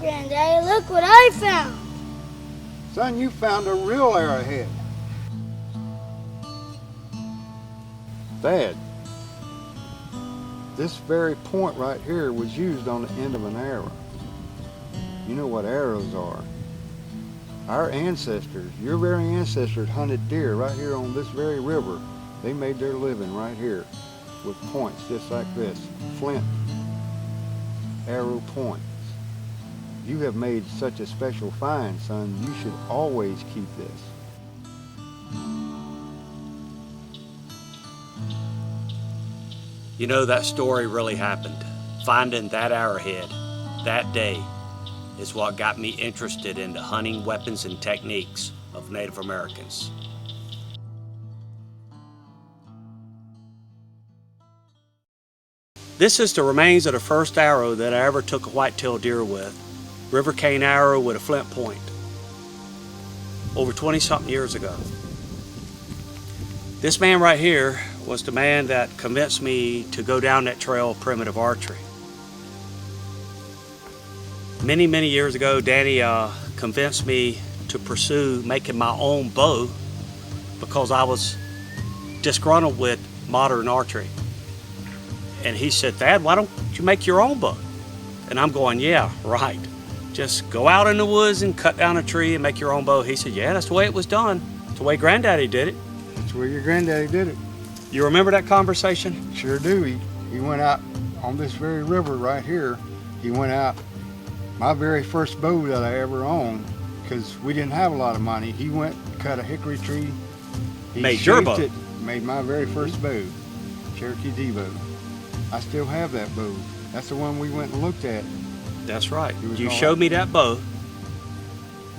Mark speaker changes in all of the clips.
Speaker 1: Granddaddy, look what I found.
Speaker 2: Son, you found a real arrowhead. Dad, this very point right here was used on the end of an arrow. You know what arrows are. Our ancestors, your very ancestors, hunted deer right here on this very river. They made their living right here with points just like this, flint arrow points. You have made such a special find, son. You should always keep this.
Speaker 3: You know, that story really happened. Finding that arrowhead that day is what got me interested in the hunting weapons and techniques of Native Americans. This is the remains of the first arrow that I ever took a white-tailed deer with. River cane arrow with a flint point. Over 20-something years ago. This man right here was the man that convinced me to go down that trail of primitive archery. Many, many years ago, Danny convinced me to pursue making my own bow because I was disgruntled with modern archery. And he said, "Thad, why don't you make your own bow?" And I'm going, "Yeah, right. Just go out in the woods and cut down a tree and make your own bow." He said, "Yeah, that's the way it was done. It's the way Granddaddy did it."
Speaker 2: That's the way your granddaddy did it.
Speaker 3: You remember that conversation?
Speaker 2: Sure do. He went out on this very river right here. He went out, my very first bow that I ever owned, because we didn't have a lot of money. He went, cut a hickory tree. He
Speaker 3: made your bow.
Speaker 2: Made my very first bow, Cherokee D bow. I still have that bow. That's the one we went and looked at.
Speaker 3: That's right. You showed me that bow,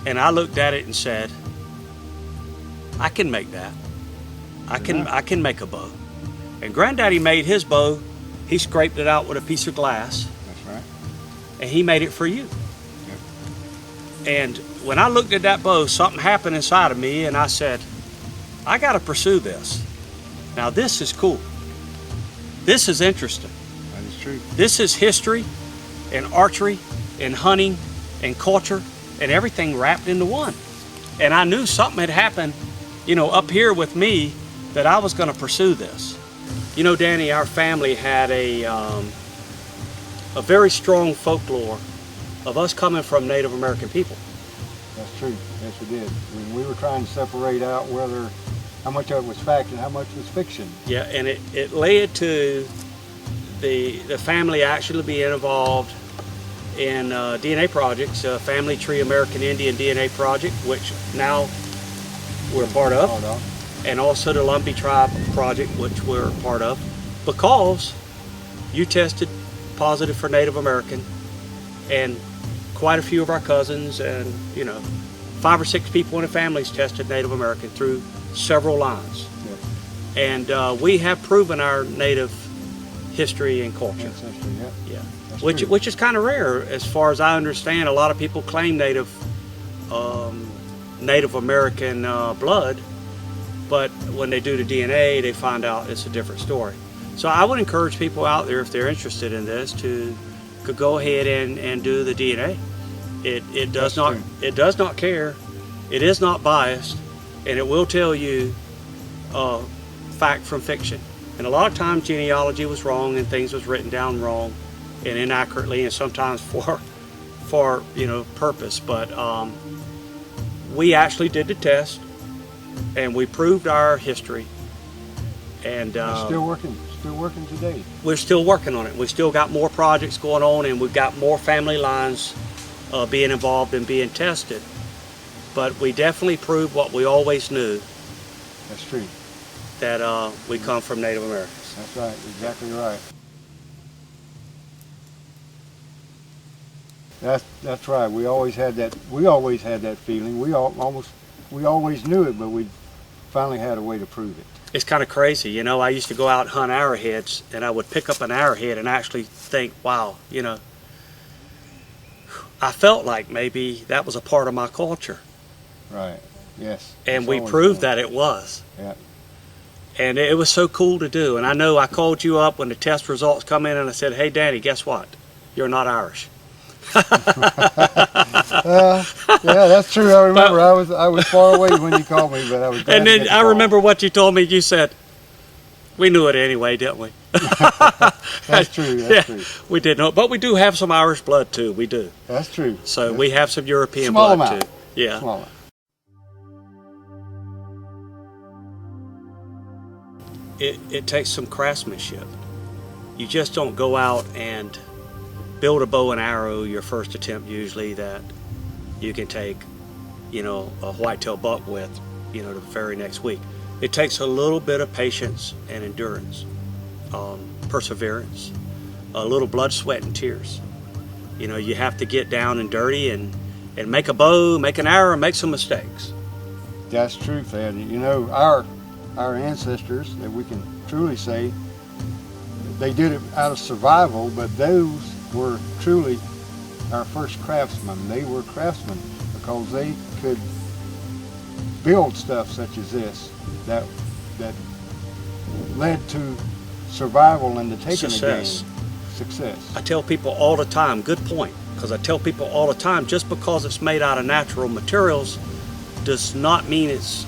Speaker 3: and I looked at it and said, "I can make that. I can make a bow." And Granddaddy made his bow. He scraped it out with a piece of glass.
Speaker 2: That's right.
Speaker 3: And he made it for you.
Speaker 2: Yep.
Speaker 3: And when I looked at that bow, something happened inside of me, and I said, I got to pursue this. Now this is cool. This is interesting.
Speaker 2: That is true.
Speaker 3: This is history and archery and hunting and culture and everything wrapped into one. And I knew something had happened, you know, up here with me, that I was going to pursue this. You know, Danny, our family had a very strong folklore of us coming from Native American people.
Speaker 2: That's true. Yes, we did. We were trying to separate out how much of it was fact and how much was fiction.
Speaker 3: Yeah, and it led to the family actually being involved in DNA projects, Family Tree American Indian DNA Project, which now we're part of, and also the Lumbee Tribe Project, which we're part of, because you tested positive for Native American, and quite a few of our cousins, and 5 or 6 people in the families tested Native American through several lines.
Speaker 2: Yeah.
Speaker 3: And we have proven our Native history and culture.
Speaker 2: Ancestry, yeah.
Speaker 3: Which is kind of rare, as far as I understand. A lot of people claim Native American blood, but when they do the DNA, they find out it's a different story. So I would encourage people out there, if they're interested in this, to go ahead and do the DNA. It does not care. It is not biased, and it will tell you fact from fiction. And a lot of times genealogy was wrong and things was written down wrong and inaccurately, and sometimes for purpose. But we actually did the test, and we proved our history. And
Speaker 2: it's still working today.
Speaker 3: We're still working on it. We still got more projects going on, and we've got more family lines being involved and being tested. But we definitely proved what we always knew.
Speaker 2: That's true.
Speaker 3: That we come from Native Americans.
Speaker 2: That's right. Exactly right. That's right. We always had that. We always had that feeling. We always knew it, but we finally had a way to prove it.
Speaker 3: It's kind of crazy, I used to go out and hunt arrowheads, and I would pick up an arrowhead and actually think, wow, I felt like maybe that was a part of my culture.
Speaker 2: Right. Yes.
Speaker 3: And we proved that it was.
Speaker 2: Yeah.
Speaker 3: And it was so cool to do. And I know I called you up when the test results come in, and I said, "Hey, Danny, guess what? You're not Irish."
Speaker 2: Yeah, that's true. I remember. I was far away when you called me, but I was glad
Speaker 3: And
Speaker 2: to
Speaker 3: then
Speaker 2: get the
Speaker 3: I
Speaker 2: call.
Speaker 3: remember what you told me. You said, we knew it anyway, didn't we?
Speaker 2: That's true. That's true.
Speaker 3: We did know, but we do have some Irish blood too. We do.
Speaker 2: That's true.
Speaker 3: So
Speaker 2: Yes.
Speaker 3: we have some European
Speaker 2: Small
Speaker 3: blood
Speaker 2: amount.
Speaker 3: too. Yeah.
Speaker 2: Small amount.
Speaker 3: It takes some craftsmanship. You just don't go out and build a bow and arrow your first attempt usually that you can take, a whitetail buck with, the very next week. It takes a little bit of patience and endurance, perseverance, a little blood, sweat, and tears. You have to get down and dirty and make a bow, make an arrow, make some mistakes.
Speaker 2: That's true, Thad. Our ancestors, that we can truly say, they did it out of survival, but those were truly our first craftsmen. They were craftsmen because they could build stuff such as this that led to survival and to taking
Speaker 3: Success.
Speaker 2: a game. Success.
Speaker 3: I tell people all the time, good point, because I tell people all the time, just because it's made out of natural materials does not mean it's,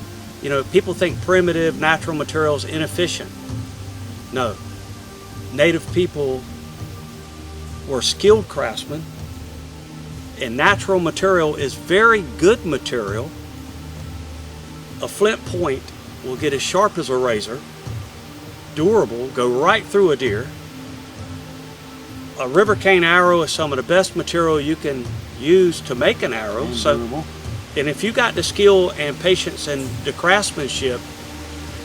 Speaker 3: people think primitive natural materials inefficient. No. Native people were skilled craftsmen, and natural material is very good material. A flint point will get as sharp as a razor, durable, go right through a deer. A river cane arrow is some of the best material you can use to make an arrow. And if you got the skill and patience and the craftsmanship,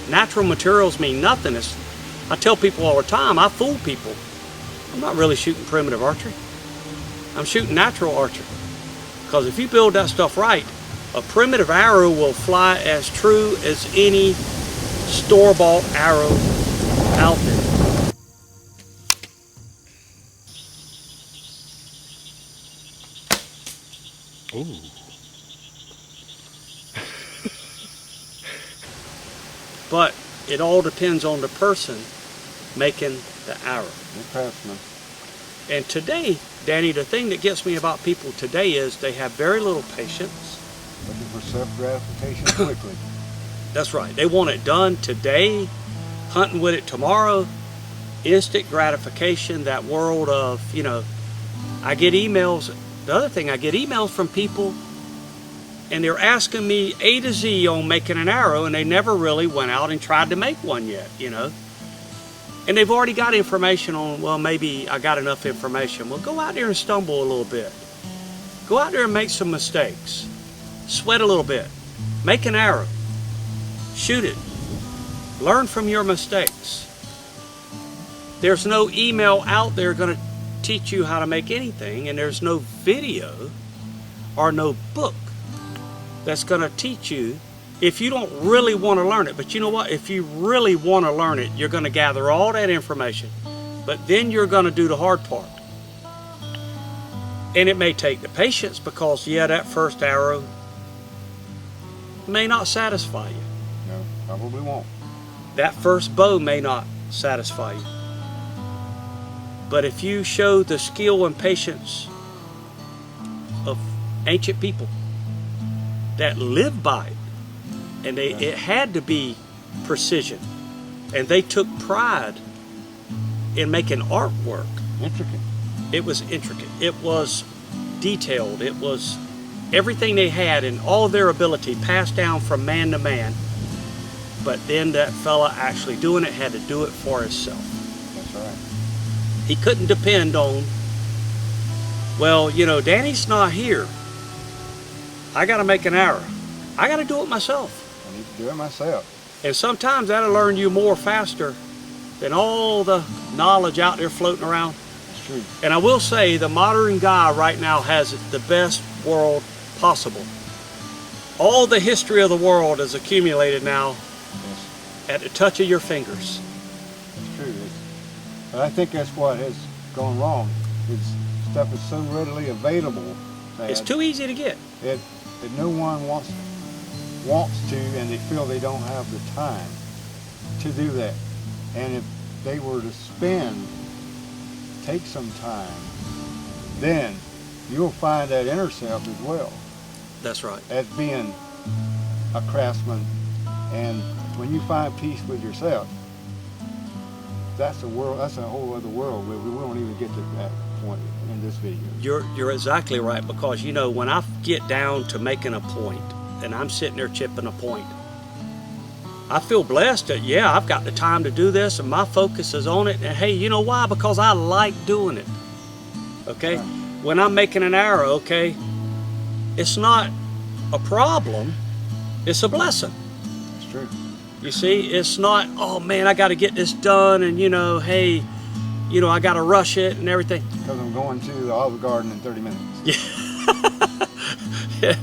Speaker 3: natural materials mean nothing. I tell people all the time, I fool people. I'm not really shooting primitive archery. I'm shooting natural archery. Because if you build that stuff right, a primitive arrow will fly as true as any store-bought arrow out there. Ooh. But it all depends on the person making the arrow.
Speaker 2: The craftsman.
Speaker 3: And today, Danny, the thing that gets me about people today is they have very little patience.
Speaker 2: Looking for self-gratification quickly.
Speaker 3: That's right. They want it done today, hunting with it tomorrow, instant gratification, that world of, I get emails. The other thing, I get emails from people and they're asking me A to Z on making an arrow, and they never really went out and tried to make one yet, And they've already got information on, well, maybe I got enough information. Well, go out there and stumble a little bit. Go out there and make some mistakes. Sweat a little bit. Make an arrow. Shoot it. Learn from your mistakes. There's no email out there going to teach you how to make anything, and there's no video or no book that's going to teach you if you don't really want to learn it. But you know what? If you really want to learn it, you're going to gather all that information, but then you're going to do the hard part. And it may take the patience because, that first arrow may not satisfy you.
Speaker 2: No, probably won't.
Speaker 3: That first bow may not satisfy you. But if you show the skill and patience of ancient people that lived by it, and it had to be precision, and they took pride in making artwork.
Speaker 2: Intricate.
Speaker 3: It was intricate. It was detailed. It was everything they had and all their ability passed down from man to man. But then that fella actually doing it had to do it for himself.
Speaker 2: That's right.
Speaker 3: He couldn't depend on, well, Danny's not here. I got to make an arrow. I got to do it myself.
Speaker 2: I need to do it myself.
Speaker 3: And sometimes that'll learn you more faster than all the knowledge out there floating around.
Speaker 2: It's true.
Speaker 3: And I will say the modern guy right now has the best world possible. All the history of the world is accumulated now at the touch of your fingers.
Speaker 2: It's true. But I think that's what has gone wrong. Stuff is so readily available that
Speaker 3: It's too easy to get.
Speaker 2: that no one wants to, and they feel they don't have the time to do that. And if they were to take some time, then you'll find that inner self as well
Speaker 3: That's right.
Speaker 2: as being a craftsman. And when you find peace with yourself, that's a world. That's a whole other world. We won't even get to that point in this video.
Speaker 3: You're exactly right, because you know, when I get down to making a point and I'm sitting there chipping a point, I feel blessed that, yeah, I've got the time to do this and my focus is on it. And hey, you know why? Because I like doing it. Okay?
Speaker 2: Right.
Speaker 3: When I'm making an arrow, okay, it's not a problem, it's a blessing.
Speaker 2: That's true.
Speaker 3: You see, it's not, oh man, I got to get this done, and you know, hey, you know, I got to rush it and everything.
Speaker 2: Because I'm going to the Olive Garden in 30 minutes.
Speaker 3: Yeah.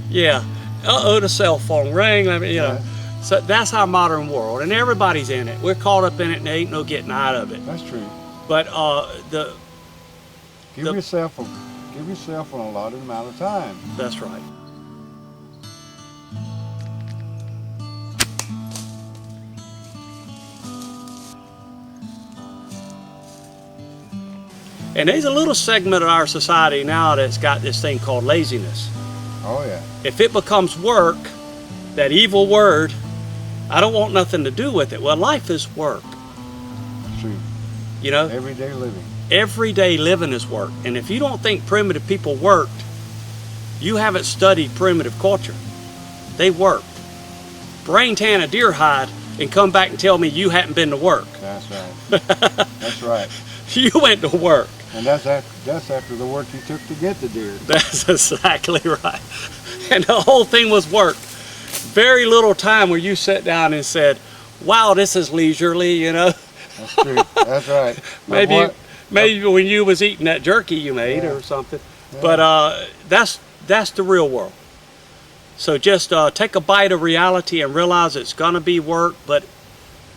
Speaker 3: Yeah. Uh-oh, the cell phone rang. You know.
Speaker 2: Yeah.
Speaker 3: So that's our modern world, and everybody's in it. We're caught up in it, and there ain't no getting out of it.
Speaker 2: That's true.
Speaker 3: But
Speaker 2: Give yourself an allotted amount of time.
Speaker 3: that's right. And there's a little segment of our society now that's got this thing called laziness.
Speaker 2: Oh yeah.
Speaker 3: If it becomes work, that evil word, I don't want nothing to do with it. Well, life is work.
Speaker 2: That's true.
Speaker 3: You know,
Speaker 2: Everyday living.
Speaker 3: everyday living is work. And if you don't think primitive people worked, you haven't studied primitive culture. They worked. Brain tan a deer hide and come back and tell me you hadn't been to work.
Speaker 2: That's right. That's right.
Speaker 3: You went to work.
Speaker 2: And that's after the work you took to get the deer.
Speaker 3: That's exactly right. And the whole thing was work. Very little time where you sat down and said, wow, this is leisurely, you know.
Speaker 2: That's true. That's right.
Speaker 3: Maybe when you was eating that jerky you made or something.
Speaker 2: Yeah.
Speaker 3: But that's the real world. So just take a bite of reality and realize it's going to be work, but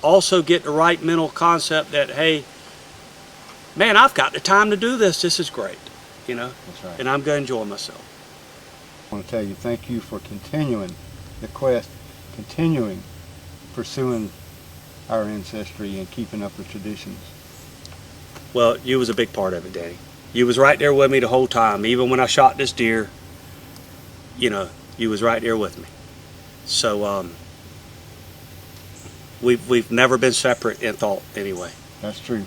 Speaker 3: also get the right mental concept that, hey, man, I've got the time to do this. This is great, you know.
Speaker 2: That's right.
Speaker 3: And I'm going to enjoy myself.
Speaker 2: I want to tell you thank you for continuing the quest, continuing pursuing our ancestry and keeping up the traditions.
Speaker 3: Well, you was a big part of it, Danny. You was right there with me the whole time. Even when I shot this deer, you know, you was right there with me. So we've never been separate in thought anyway.
Speaker 2: That's true.